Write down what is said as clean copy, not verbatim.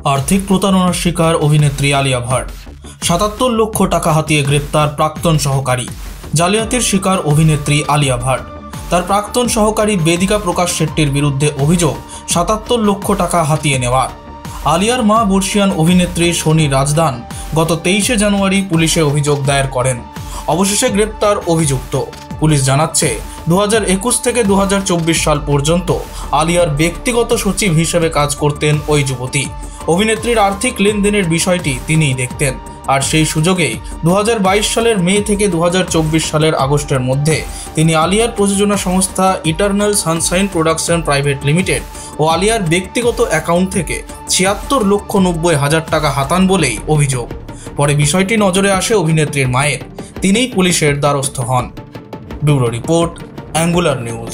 आर्थिक प्रतारणार शिकार अभिनेत्री आलिया भट्ट। ৭৭ লক্ষ টাকা হাতিয়ে গ্রেপ্তার প্রাক্তন সহকারী। জালিয়াতির শিকার অভিনেত্রী আলিয়া ভट्ट। তার প্রাক্তন সহকারী বেদিকা প্রকাশ শেট্টির বিরুদ্ধে অভিযোগ ৭৭ লক্ষ টাকা হাতিয়ে নেওয়ার। আলিয়ার মা বর্ষিয়ান অভিনেত্রী সোনি রাজদান গত ২৩ জানুয়ারি পুলিশে অভিযোগ দায়ের করেন। অবশেষে গ্রেপ্তার অভিযুক্ত। পুলিশ জানাচ্ছে ২০২১ থেকে ২০২৪ সাল পর্যন্ত আলিয়ার ব্যক্তিগত সচিব হিসেবে কাজ করতেন ওই যুবতী। অভিনেত্রীর আর্থিক লেনদেনের বিষয়টি তিনিই দেখতেন। আর সেই সুযোগেই ২০২২ সালের মে থেকে ২০২৪ সালের আগস্টের মধ্যে তিনি আলিয়ার প্রযোজনা সংস্থা eternal sunshine production private limited ও আলিয়ার ব্যক্তিগত অ্যাকাউন্ট থেকে ৭৬,৯০,০০০ টাকা হাতান বলেই অভিযোগ। পরে বিষয়টি নজরে আসে অভিনেত্রীর মায়ের। তিনিই পুলিশের দ্বারস্থ হন। Bureau report, angular news.